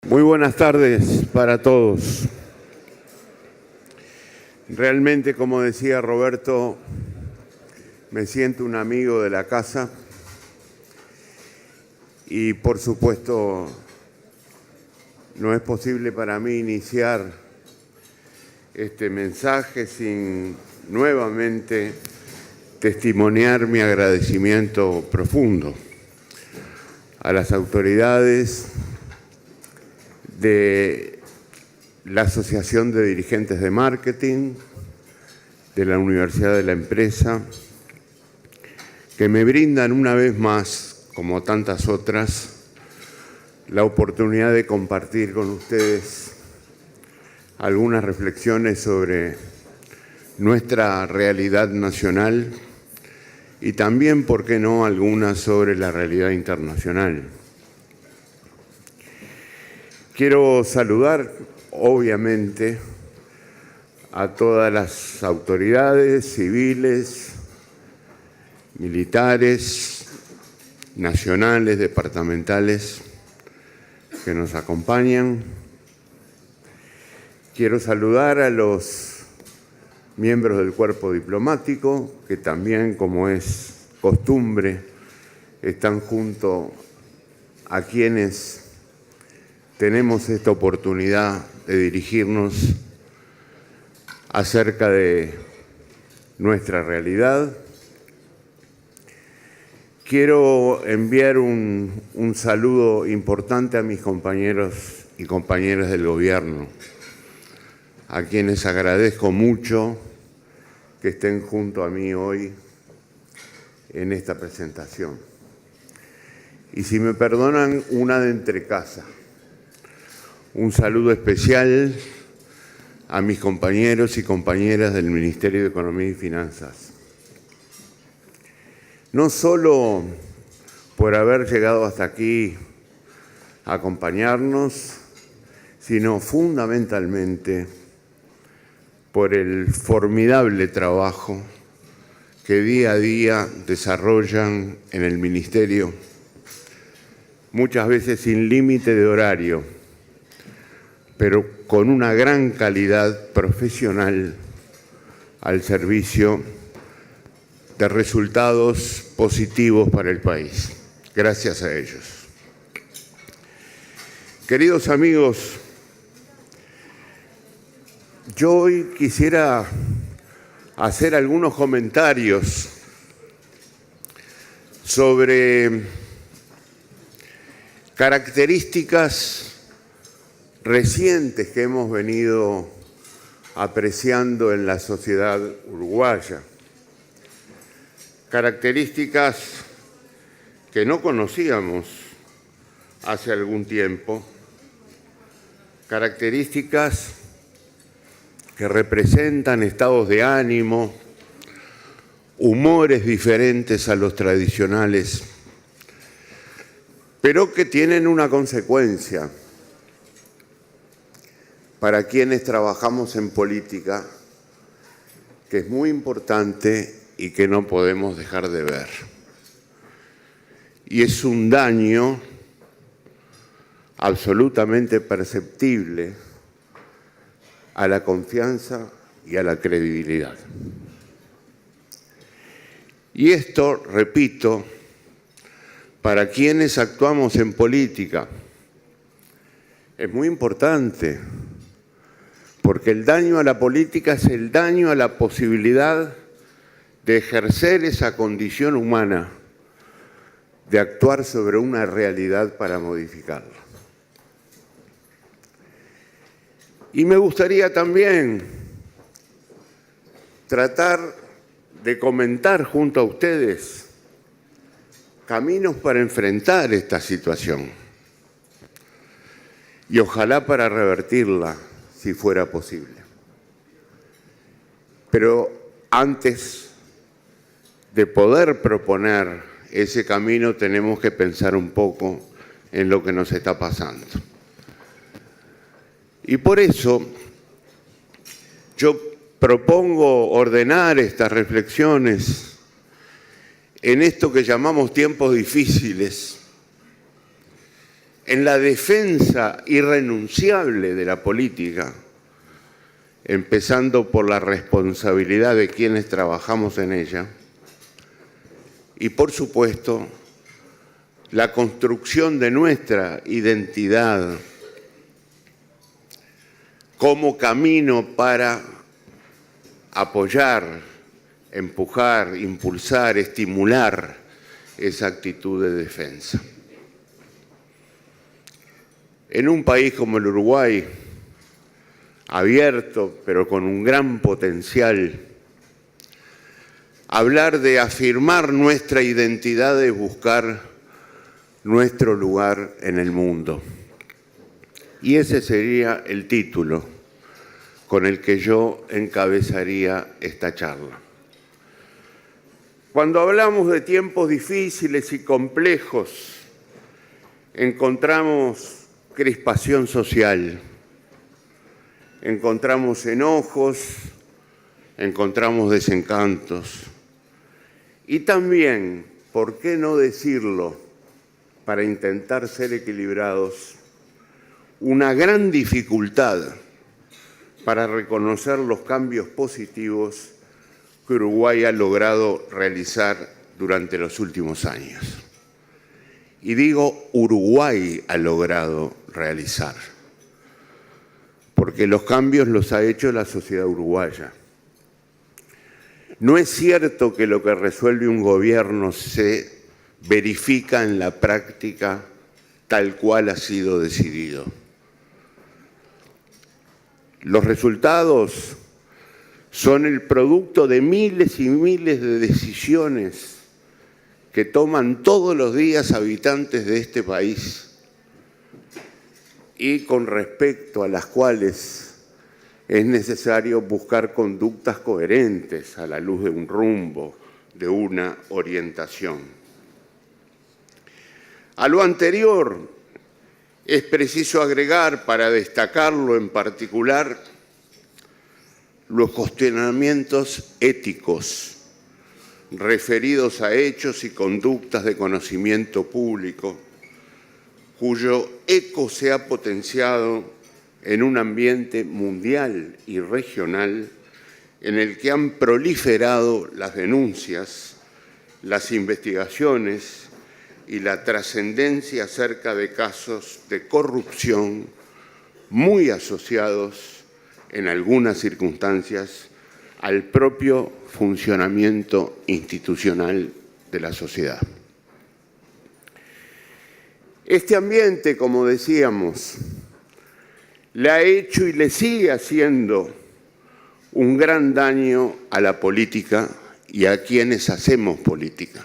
Muy buenas tardes para todos. Realmente, como decía Roberto, me siento un amigo de la casa y, por supuesto, no es posible para mí iniciar este mensaje sin nuevamente testimoniar mi agradecimiento profundo a las autoridades de la Asociación de Dirigentes de Marketing, de la Universidad de la Empresa, que me brindan una vez más, como tantas otras, la oportunidad de compartir con ustedes algunas reflexiones sobre nuestra realidad nacional y también, ¿por qué no?, algunas sobre la realidad internacional. Quiero saludar, obviamente, a todas las autoridades civiles, militares, nacionales, departamentales que nos acompañan. Quiero saludar a los miembros del cuerpo diplomático, que también, como es costumbre, están junto a quienes tenemos esta oportunidad de dirigirnos acerca de nuestra realidad. Quiero enviar un saludo importante a mis compañeros y compañeras del gobierno, a quienes agradezco mucho que estén junto a mí hoy en esta presentación. Y si me perdonan, una de entrecasa. Un saludo especial a mis compañeros y compañeras del Ministerio de Economía y Finanzas. No solo por haber llegado hasta aquí a acompañarnos, sino fundamentalmente por el formidable trabajo que día a día desarrollan en el Ministerio, muchas veces sin límite de horario, pero con una gran calidad profesional al servicio de resultados positivos para el país. Gracias a ellos. Queridos amigos, yo hoy quisiera hacer algunos comentarios sobre características recientes que hemos venido apreciando en la sociedad uruguaya. Características que no conocíamos hace algún tiempo, características que representan estados de ánimo, humores diferentes a los tradicionales, pero que tienen una consecuencia para quienes trabajamos en política, que es muy importante y que no podemos dejar de ver. Y es un daño absolutamente perceptible a la confianza y a la credibilidad. Y esto, repito, para quienes actuamos en política, es muy importante, porque el daño a la política es el daño a la posibilidad de ejercer esa condición humana, de actuar sobre una realidad para modificarla. Y me gustaría también tratar de comentar junto a ustedes caminos para enfrentar esta situación y ojalá para revertirla si fuera posible. Pero antes de poder proponer ese camino tenemos que pensar un poco en lo que nos está pasando. Y por eso yo propongo ordenar estas reflexiones en esto que llamamos tiempos difíciles, en la defensa irrenunciable de la política, empezando por la responsabilidad de quienes trabajamos en ella, y por supuesto, la construcción de nuestra identidad como camino para apoyar, empujar, impulsar, estimular esa actitud de defensa. En un país como el Uruguay, abierto pero con un gran potencial, hablar de afirmar nuestra identidad es buscar nuestro lugar en el mundo. Y ese sería el título con el que yo encabezaría esta charla. Cuando hablamos de tiempos difíciles y complejos, encontramos crispación social, encontramos enojos, encontramos desencantos y también, ¿por qué no decirlo para intentar ser equilibrados? Una gran dificultad para reconocer los cambios positivos que Uruguay ha logrado realizar durante los últimos años. Y digo Uruguay ha logrado realizar, porque los cambios los ha hecho la sociedad uruguaya. No es cierto que lo que resuelve un gobierno se verifica en la práctica tal cual ha sido decidido. Los resultados son el producto de miles y miles de decisiones que toman todos los días habitantes de este país y con respecto a las cuales es necesario buscar conductas coherentes a la luz de un rumbo, de una orientación. A lo anterior es preciso agregar, para destacarlo en particular, los cuestionamientos éticos referidos a hechos y conductas de conocimiento público, cuyo eco se ha potenciado en un ambiente mundial y regional en el que han proliferado las denuncias, las investigaciones y la trascendencia acerca de casos de corrupción muy asociados en algunas circunstancias al propio funcionamiento institucional de la sociedad. Este ambiente, como decíamos, le ha hecho y le sigue haciendo un gran daño a la política y a quienes hacemos política.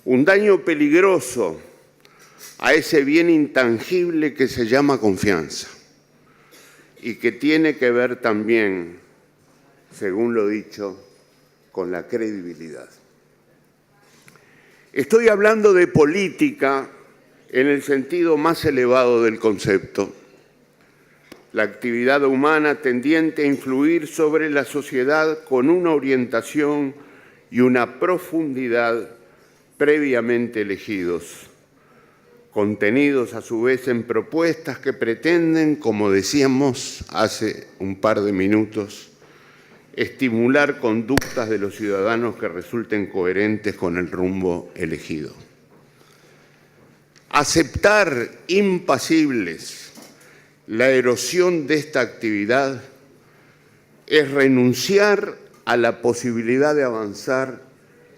Un daño peligroso a ese bien intangible que se llama confianza y que tiene que ver también, según lo dicho, con la credibilidad. Estoy hablando de política en el sentido más elevado del concepto, la actividad humana tendiente a influir sobre la sociedad con una orientación y una profundidad previamente elegidos, contenidos a su vez en propuestas que pretenden, como decíamos hace un par de minutos, estimular conductas de los ciudadanos que resulten coherentes con el rumbo elegido. Aceptar impasibles la erosión de esta actividad es renunciar a la posibilidad de avanzar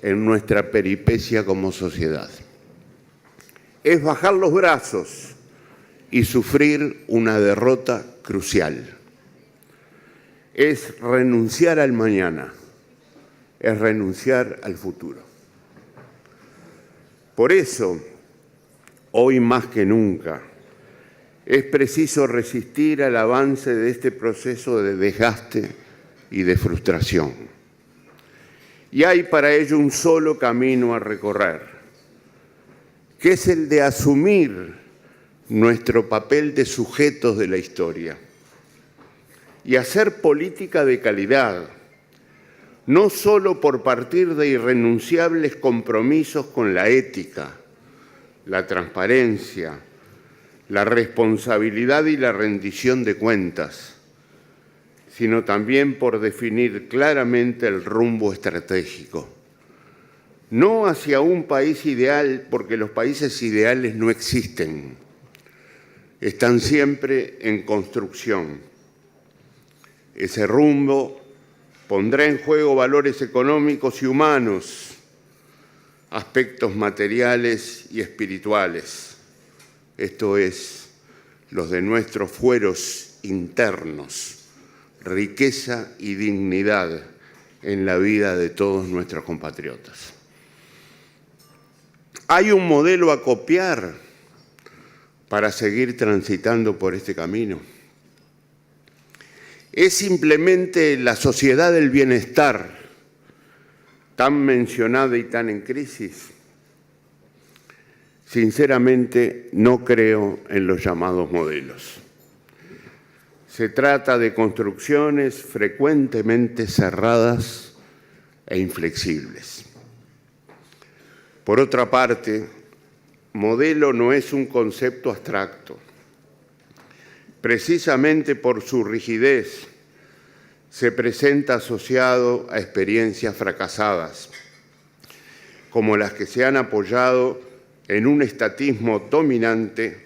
en nuestra peripecia como sociedad. Es bajar los brazos y sufrir una derrota crucial. Es renunciar al mañana, es renunciar al futuro. Por eso, hoy más que nunca, es preciso resistir al avance de este proceso de desgaste y de frustración. Y hay para ello un solo camino a recorrer, que es el de asumir nuestro papel de sujetos de la historia y hacer política de calidad, no solo por partir de irrenunciables compromisos con la ética, la transparencia, la responsabilidad y la rendición de cuentas, sino también por definir claramente el rumbo estratégico. No hacia un país ideal, porque los países ideales no existen, están siempre en construcción. Ese rumbo pondrá en juego valores económicos y humanos, aspectos materiales y espirituales, esto es, los de nuestros fueros internos, riqueza y dignidad en la vida de todos nuestros compatriotas. Hay un modelo a copiar para seguir transitando por este camino. Es simplemente la sociedad del bienestar, tan mencionada y tan en crisis. Sinceramente, no creo en los llamados modelos. Se trata de construcciones frecuentemente cerradas e inflexibles. Por otra parte, modelo no es un concepto abstracto. Precisamente por su rigidez, se presenta asociado a experiencias fracasadas, como las que se han apoyado en un estatismo dominante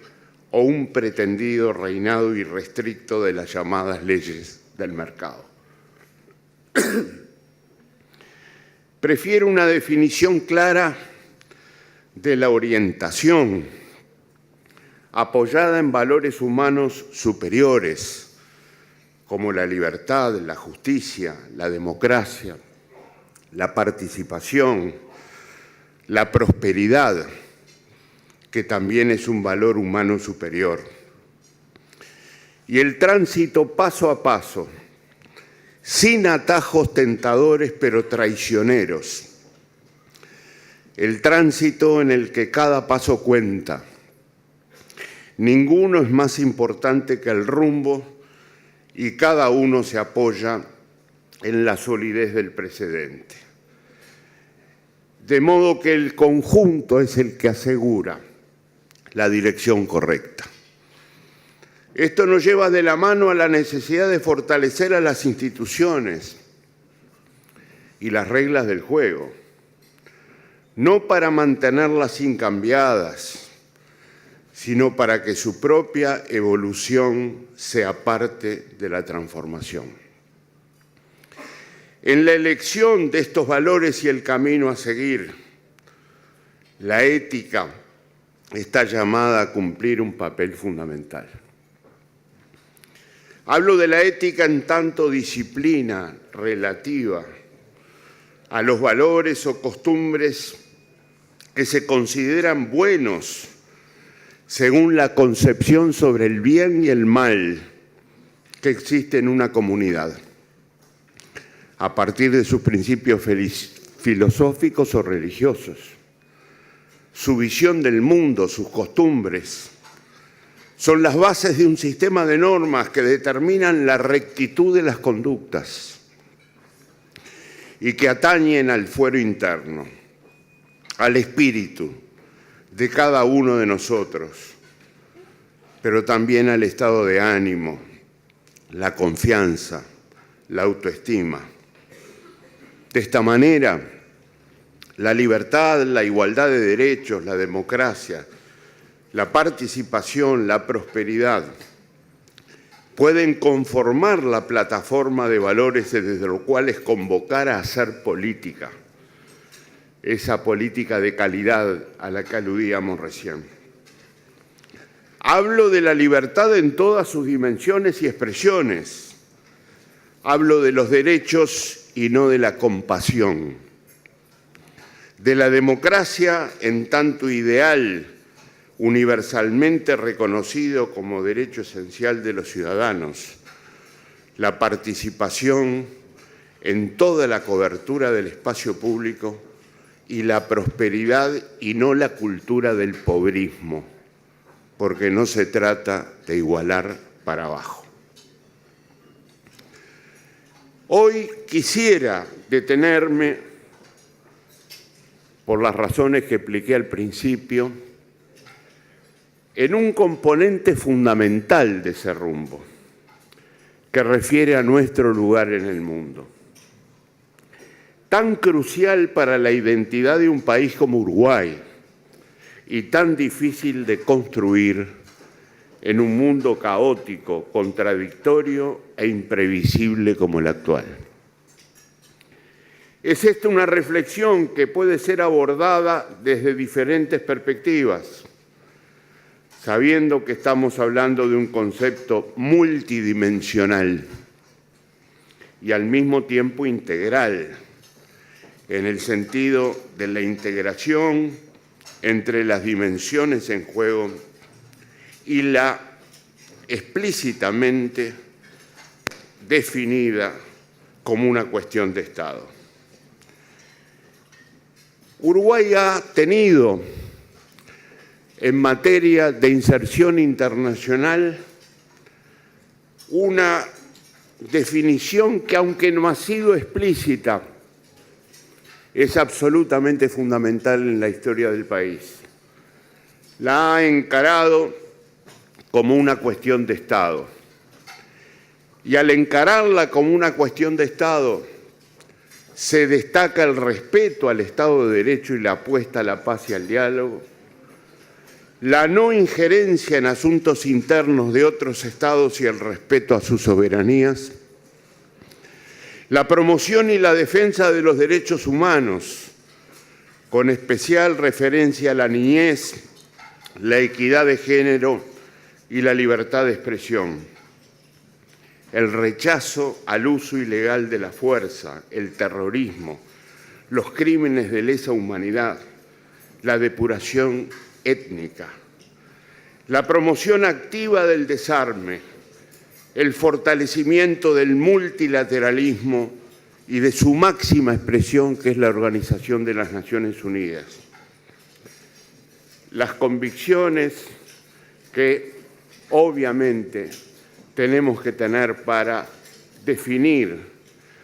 o un pretendido reinado irrestricto de las llamadas leyes del mercado. Prefiero una definición clara de la orientación, apoyada en valores humanos superiores, como la libertad, la justicia, la democracia, la participación, la prosperidad, que también es un valor humano superior. Y el tránsito paso a paso, sin atajos tentadores pero traicioneros. El tránsito en el que cada paso cuenta. Ninguno es más importante que el rumbo y cada uno se apoya en la solidez del precedente. De modo que el conjunto es el que asegura la dirección correcta. Esto nos lleva de la mano a la necesidad de fortalecer a las instituciones y las reglas del juego, no para mantenerlas incambiadas, sino para que su propia evolución sea parte de la transformación. En la elección de estos valores y el camino a seguir, la ética está llamada a cumplir un papel fundamental. Hablo de la ética en tanto disciplina relativa a los valores o costumbres que se consideran buenos según la concepción sobre el bien y el mal que existe en una comunidad, a partir de sus principios filosóficos o religiosos, su visión del mundo, sus costumbres, son las bases de un sistema de normas que determinan la rectitud de las conductas y que atañen al fuero interno, al espíritu de cada uno de nosotros, pero también al estado de ánimo, la confianza, la autoestima. De esta manera, la libertad, la igualdad de derechos, la democracia, la participación, la prosperidad, pueden conformar la plataforma de valores desde los cuales convocar a hacer política, esa política de calidad a la que aludíamos recién. Hablo de la libertad en todas sus dimensiones y expresiones. Hablo de los derechos y no de la compasión. De la democracia en tanto ideal universalmente reconocido como derecho esencial de los ciudadanos, la participación en toda la cobertura del espacio público y la prosperidad y no la cultura del pobrismo, porque no se trata de igualar para abajo. Hoy quisiera detenerme, por las razones que expliqué al principio, en un componente fundamental de ese rumbo, que refiere a nuestro lugar en el mundo. Tan crucial para la identidad de un país como Uruguay y tan difícil de construir en un mundo caótico, contradictorio e imprevisible como el actual. Es esta una reflexión que puede ser abordada desde diferentes perspectivas, sabiendo que estamos hablando de un concepto multidimensional y al mismo tiempo integral, en el sentido de la integración entre las dimensiones en juego y la explícitamente definida como una cuestión de Estado. Uruguay ha tenido, en materia de inserción internacional, una definición que, aunque no ha sido explícita, es absolutamente fundamental en la historia del país. La ha encarado como una cuestión de Estado. Y al encararla como una cuestión de Estado, se destaca el respeto al Estado de Derecho y la apuesta a la paz y al diálogo, la no injerencia en asuntos internos de otros estados y el respeto a sus soberanías, la promoción y la defensa de los derechos humanos, con especial referencia a la niñez, la equidad de género y la libertad de expresión, el rechazo al uso ilegal de la fuerza, el terrorismo, los crímenes de lesa humanidad, la depuración étnica, la promoción activa del desarme, el fortalecimiento del multilateralismo y de su máxima expresión, que es la Organización de las Naciones Unidas. Las convicciones que obviamente tenemos que tener para definir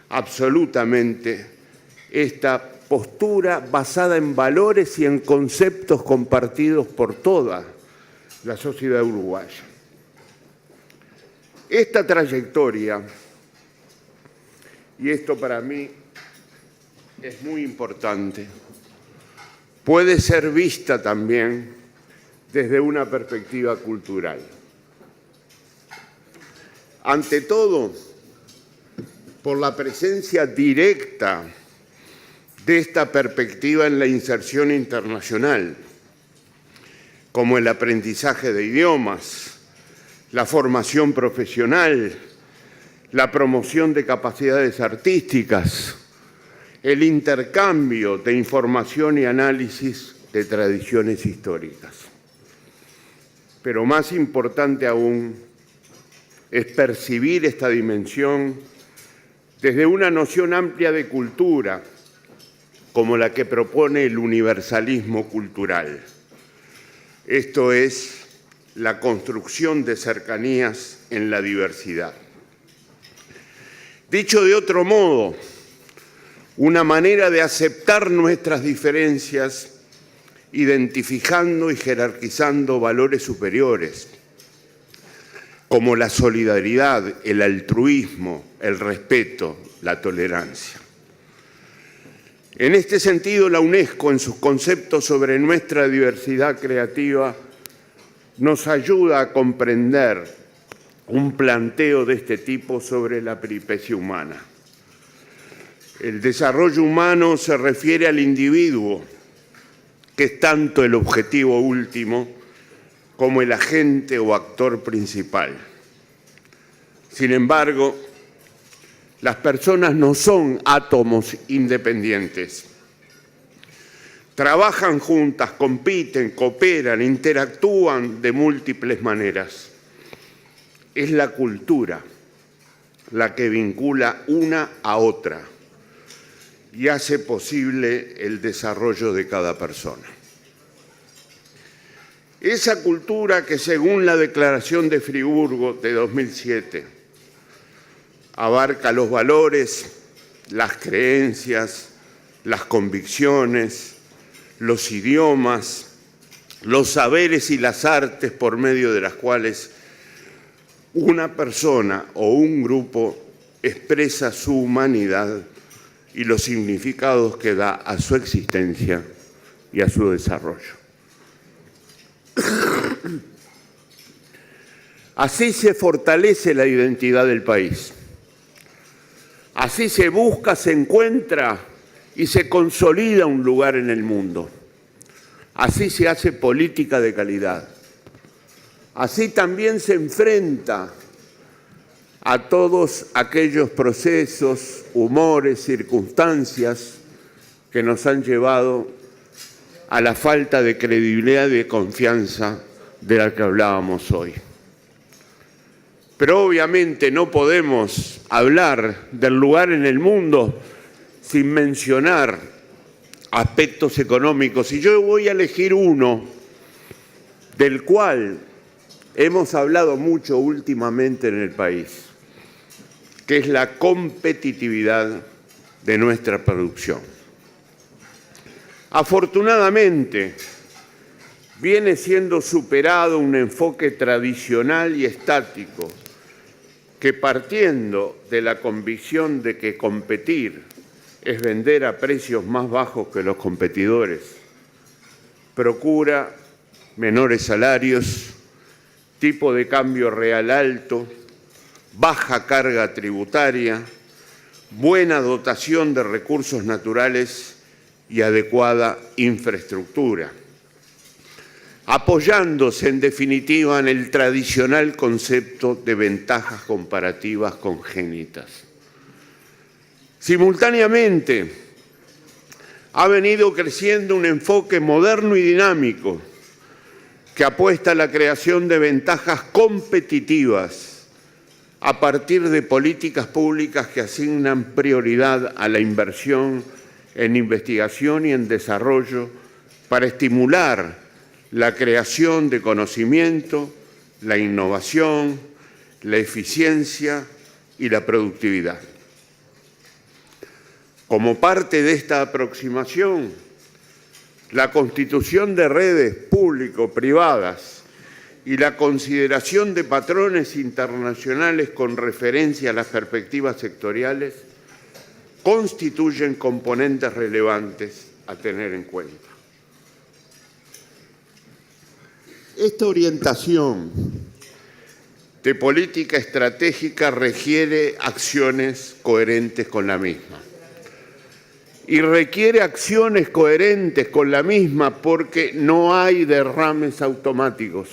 absolutamente esta postura basada en valores y en conceptos compartidos por toda la sociedad uruguaya. Esta trayectoria, y esto para mí es muy importante, puede ser vista también desde una perspectiva cultural. Ante todo, por la presencia directa de esta perspectiva en la inserción internacional, como el aprendizaje de idiomas, la formación profesional, la promoción de capacidades artísticas, el intercambio de información y análisis de tradiciones históricas. Pero más importante aún es percibir esta dimensión desde una noción amplia de cultura, como la que propone el universalismo cultural. Esto es la construcción de cercanías en la diversidad. Dicho de otro modo, una manera de aceptar nuestras diferencias, identificando y jerarquizando valores superiores, como la solidaridad, el altruismo, el respeto, la tolerancia. En este sentido, la UNESCO, en sus conceptos sobre nuestra diversidad creativa, nos ayuda a comprender un planteo de este tipo sobre la peripecia humana. El desarrollo humano se refiere al individuo, que es tanto el objetivo último como el agente o actor principal. Sin embargo, las personas no son átomos independientes. Trabajan juntas, compiten, cooperan, interactúan de múltiples maneras. Es la cultura la que vincula una a otra y hace posible el desarrollo de cada persona. Esa cultura que, según la Declaración de Friburgo de 2007, abarca los valores, las creencias, las convicciones, los idiomas, los saberes y las artes por medio de las cuales una persona o un grupo expresa su humanidad y los significados que da a su existencia y a su desarrollo. Así se fortalece la identidad del país. Así se busca, se encuentra y se consolida un lugar en el mundo. Así se hace política de calidad. Así también se enfrenta a todos aquellos procesos, humores, circunstancias que nos han llevado a la falta de credibilidad y de confianza de la que hablábamos hoy. Pero obviamente no podemos hablar del lugar en el mundo sin mencionar aspectos económicos. Y yo voy a elegir uno del cual hemos hablado mucho últimamente en el país, que es la competitividad de nuestra producción. Afortunadamente, viene siendo superado un enfoque tradicional y estático que, partiendo de la convicción de que competir es vender a precios más bajos que los competidores, procura menores salarios, tipo de cambio real alto, baja carga tributaria, buena dotación de recursos naturales y adecuada infraestructura, apoyándose en definitiva en el tradicional concepto de ventajas comparativas congénitas. Simultáneamente, ha venido creciendo un enfoque moderno y dinámico que apuesta a la creación de ventajas competitivas a partir de políticas públicas que asignan prioridad a la inversión en investigación y en desarrollo para estimular la creación de conocimiento, la innovación, la eficiencia y la productividad. Como parte de esta aproximación, la constitución de redes público-privadas y la consideración de patrones internacionales con referencia a las perspectivas sectoriales constituyen componentes relevantes a tener en cuenta. Esta orientación de política estratégica requiere acciones coherentes con la misma. Y requiere acciones coherentes con la misma porque no hay derrames automáticos.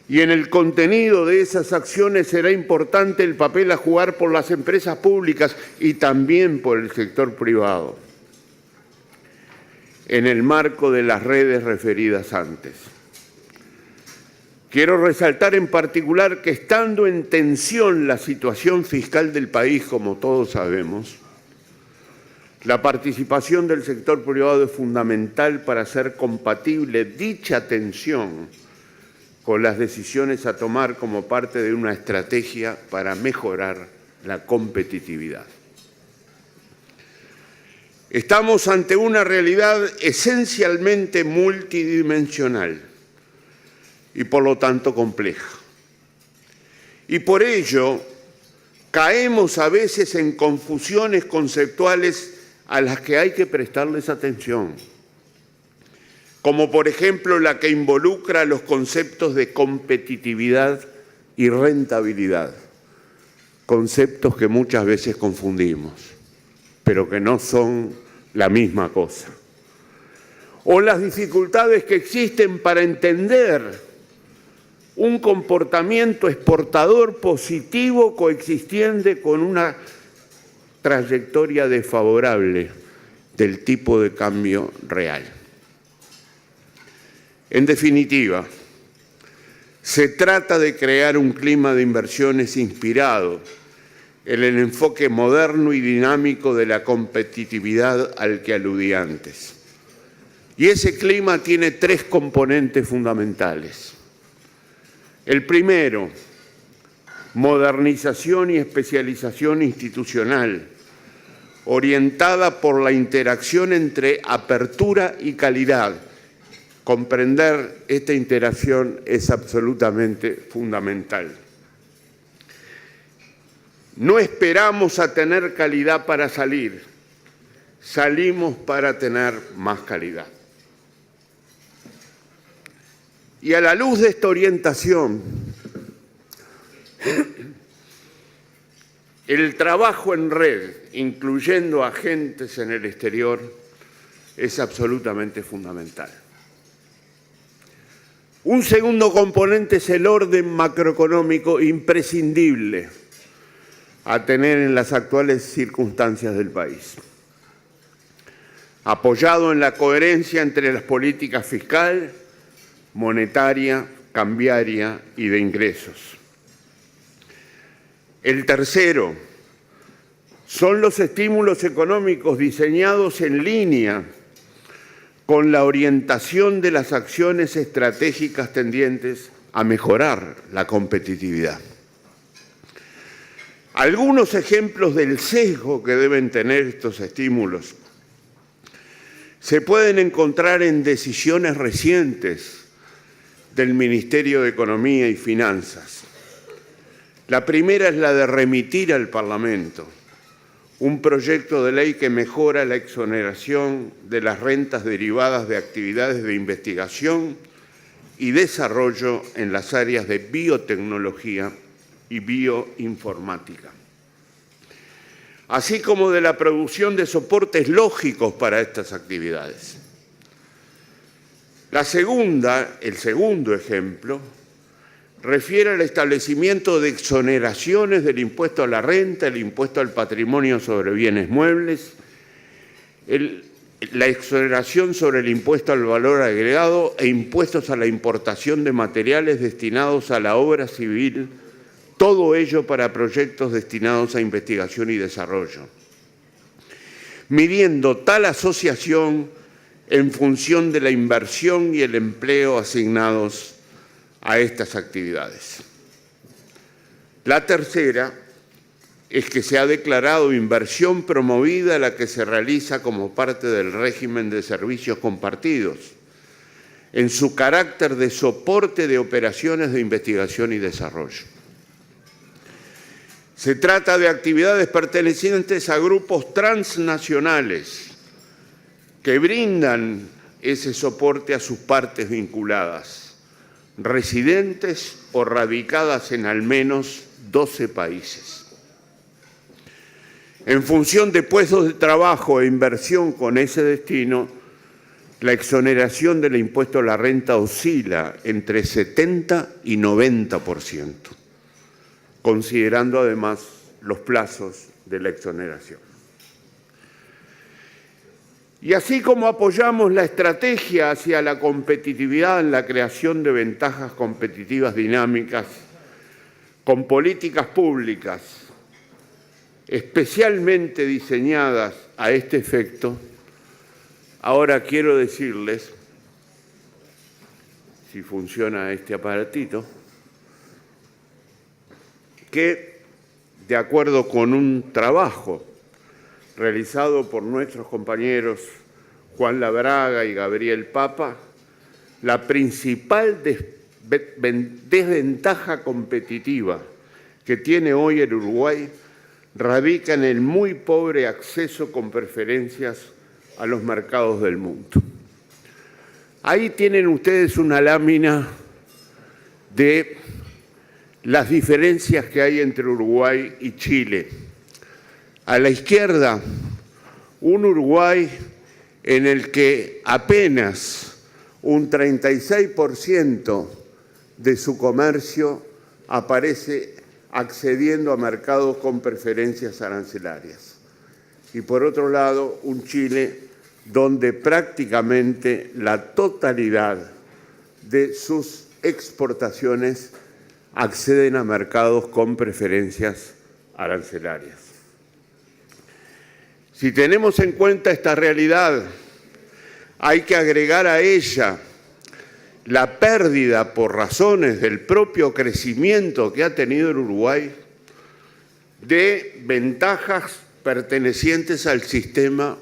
Y en el contenido de esas acciones será importante el papel a jugar por las empresas públicas y también por el sector privado, en el marco de las redes referidas antes. Quiero resaltar en particular que, estando en tensión la situación fiscal del país, como todos sabemos, la participación del sector privado es fundamental para hacer compatible dicha tensión con las decisiones a tomar como parte de una estrategia para mejorar la competitividad. Estamos ante una realidad esencialmente multidimensional y por lo tanto compleja. Y por ello caemos a veces en confusiones conceptuales a las que hay que prestarles atención, como por ejemplo la que involucra los conceptos de competitividad y rentabilidad, conceptos que muchas veces confundimos, pero que no son la misma cosa. O las dificultades que existen para entender un comportamiento exportador positivo coexistente con una trayectoria desfavorable del tipo de cambio real. En definitiva, se trata de crear un clima de inversiones inspirado en el enfoque moderno y dinámico de la competitividad al que aludí antes. Y ese clima tiene tres componentes fundamentales. El primero, modernización y especialización institucional, orientada por la interacción entre apertura y calidad, comprender esta interacción es absolutamente fundamental. No esperamos a tener calidad para salir, salimos para tener más calidad. Y a la luz de esta orientación, el trabajo en red, incluyendo agentes en el exterior, es absolutamente fundamental. Un segundo componente es el orden macroeconómico imprescindible a tener en las actuales circunstancias del país, apoyado en la coherencia entre las políticas fiscal, monetaria, cambiaria y de ingresos. El tercero son los estímulos económicos diseñados en línea con la orientación de las acciones estratégicas tendientes a mejorar la competitividad. Algunos ejemplos del sesgo que deben tener estos estímulos se pueden encontrar en decisiones recientes del Ministerio de Economía y Finanzas. La primera es la de remitir al Parlamento un proyecto de ley que mejora la exoneración de las rentas derivadas de actividades de investigación y desarrollo en las áreas de biotecnología y bioinformática, así como de la producción de soportes lógicos para estas actividades. El segundo ejemplo, refiere al establecimiento de exoneraciones del impuesto a la renta, el impuesto al patrimonio sobre bienes muebles, la exoneración sobre el impuesto al valor agregado e impuestos a la importación de materiales destinados a la obra civil, todo ello para proyectos destinados a investigación y desarrollo, midiendo tal asociación en función de la inversión y el empleo asignados a estas actividades. La tercera es que se ha declarado inversión promovida la que se realiza como parte del régimen de servicios compartidos, en su carácter de soporte de operaciones de investigación y desarrollo. Se trata de actividades pertenecientes a grupos transnacionales que brindan ese soporte a sus partes vinculadas, residentes o radicadas en al menos 12 países. En función de puestos de trabajo e inversión con ese destino, la exoneración del impuesto a la renta oscila entre 70 y 90%, considerando además los plazos de la exoneración. Y así como apoyamos la estrategia hacia la competitividad en la creación de ventajas competitivas dinámicas con políticas públicas especialmente diseñadas a este efecto, ahora quiero decirles, si funciona este aparatito, que de acuerdo con un trabajo realizado por nuestros compañeros Juan Labraga y Gabriel Papa, la principal desventaja competitiva que tiene hoy el Uruguay radica en el muy pobre acceso con preferencias a los mercados del mundo. Ahí tienen ustedes una lámina de las diferencias que hay entre Uruguay y Chile. A la izquierda, un Uruguay en el que apenas un 36% de su comercio aparece accediendo a mercados con preferencias arancelarias. Y por otro lado, un Chile donde prácticamente la totalidad de sus exportaciones acceden a mercados con preferencias arancelarias. Si tenemos en cuenta esta realidad, hay que agregar a ella la pérdida por razones del propio crecimiento que ha tenido el Uruguay de ventajas pertenecientes al sistema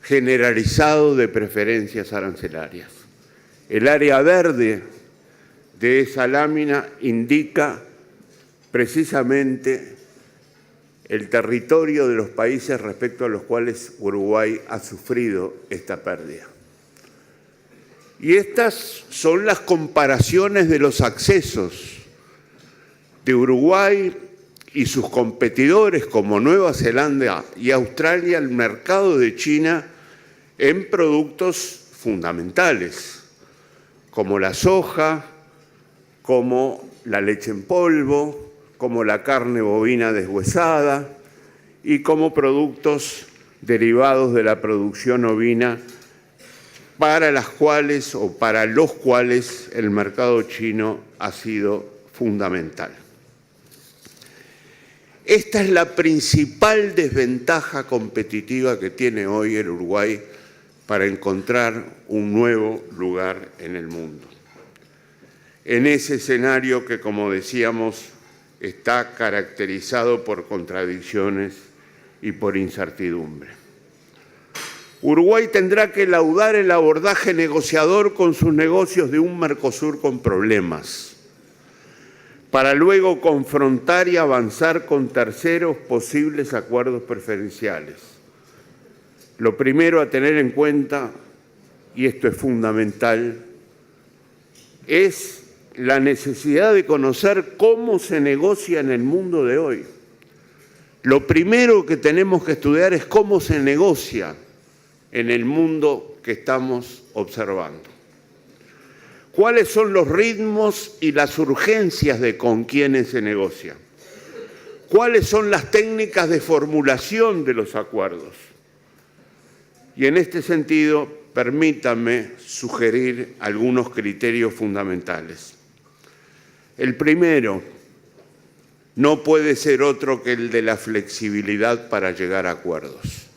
generalizado de preferencias arancelarias. El área verde de esa lámina indica precisamente el territorio de los países respecto a los cuales Uruguay ha sufrido esta pérdida. Y estas son las comparaciones de los accesos de Uruguay y sus competidores como Nueva Zelanda y Australia al mercado de China en productos fundamentales, como la soja, como la leche en polvo, como la carne bovina deshuesada y como productos derivados de la producción ovina para las cuales o para los cuales el mercado chino ha sido fundamental. Esta es la principal desventaja competitiva que tiene hoy el Uruguay para encontrar un nuevo lugar en el mundo. En ese escenario que, como decíamos, está caracterizado por contradicciones y por incertidumbre. Uruguay tendrá que laudar el abordaje negociador con sus negocios de un Mercosur con problemas, para luego confrontar y avanzar con terceros posibles acuerdos preferenciales. Lo primero a tener en cuenta, y esto es fundamental, es la necesidad de conocer cómo se negocia en el mundo de hoy. Lo primero que tenemos que estudiar es cómo se negocia en el mundo que estamos observando. ¿Cuáles son los ritmos y las urgencias de con quiénes se negocia? ¿Cuáles son las técnicas de formulación de los acuerdos? Y en este sentido, permítanme sugerir algunos criterios fundamentales. El primero no puede ser otro que el de la flexibilidad para llegar a acuerdos.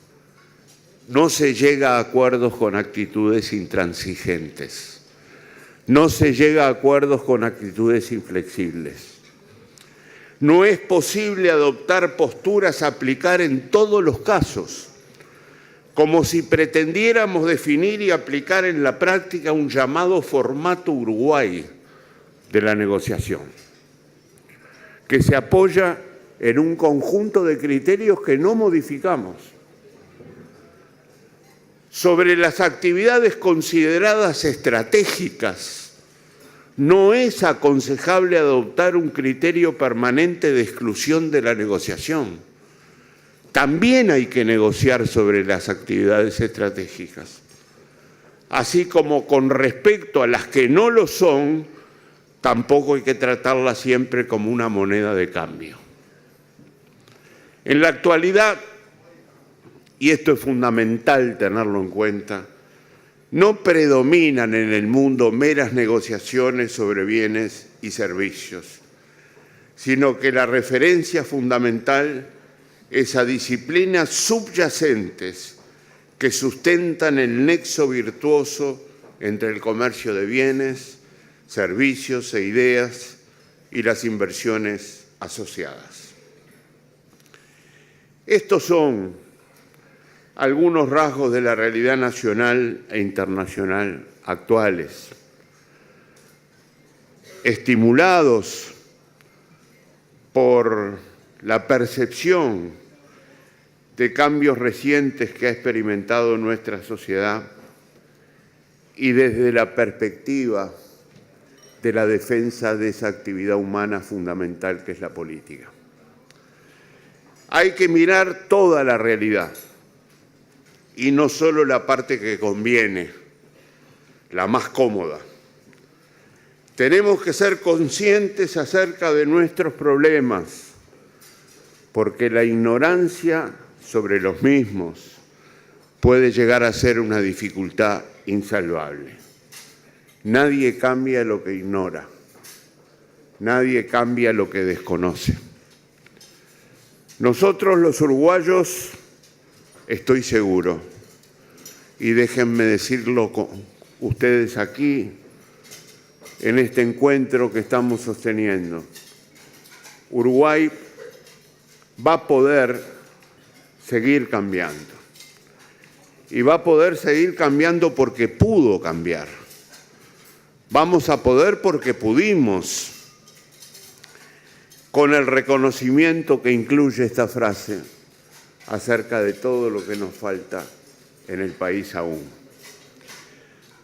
No se llega a acuerdos con actitudes intransigentes. No se llega a acuerdos con actitudes inflexibles. No es posible adoptar posturas a aplicar en todos los casos, como si pretendiéramos definir y aplicar en la práctica un llamado formato Uruguay de la negociación, que se apoya en un conjunto de criterios que no modificamos. Sobre las actividades consideradas estratégicas, no es aconsejable adoptar un criterio permanente de exclusión de la negociación. También hay que negociar sobre las actividades estratégicas, así como con respecto a las que no lo son, tampoco hay que tratarlas siempre como una moneda de cambio. En la actualidad, y esto es fundamental tenerlo en cuenta, no predominan en el mundo meras negociaciones sobre bienes y servicios, sino que la referencia fundamental es a disciplinas subyacentes que sustentan el nexo virtuoso entre el comercio de bienes, servicios e ideas y las inversiones asociadas. Estos son algunos rasgos de la realidad nacional e internacional actuales, estimulados por la percepción de cambios recientes que ha experimentado nuestra sociedad y desde la perspectiva de la defensa de esa actividad humana fundamental que es la política. Hay que mirar toda la realidad y no solo la parte que conviene, la más cómoda. Tenemos que ser conscientes acerca de nuestros problemas, porque la ignorancia sobre los mismos puede llegar a ser una dificultad insalvable. Nadie cambia lo que ignora, nadie cambia lo que desconoce. Nosotros los uruguayos, estoy seguro, y déjenme decirlo con ustedes aquí, en este encuentro que estamos sosteniendo, Uruguay va a poder seguir cambiando. Y va a poder seguir cambiando porque pudo cambiar. Vamos a poder porque pudimos, con el reconocimiento que incluye esta frase acerca de todo lo que nos falta en el país aún.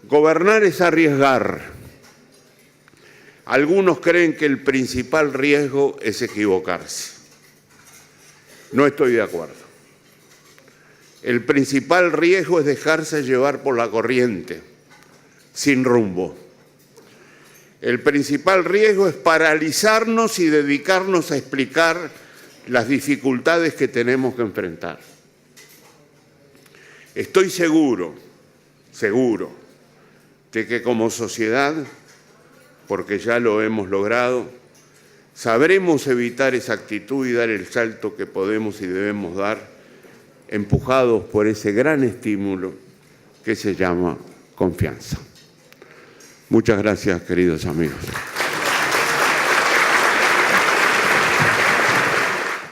Gobernar es arriesgar. Algunos creen que el principal riesgo es equivocarse. No estoy de acuerdo. El principal riesgo es dejarse llevar por la corriente, sin rumbo. El principal riesgo es paralizarnos y dedicarnos a explicar las dificultades que tenemos que enfrentar. Estoy seguro de que como sociedad, porque ya lo hemos logrado, sabremos evitar esa actitud y dar el salto que podemos y debemos dar, empujados por ese gran estímulo que se llama confianza. Muchas gracias, queridos amigos.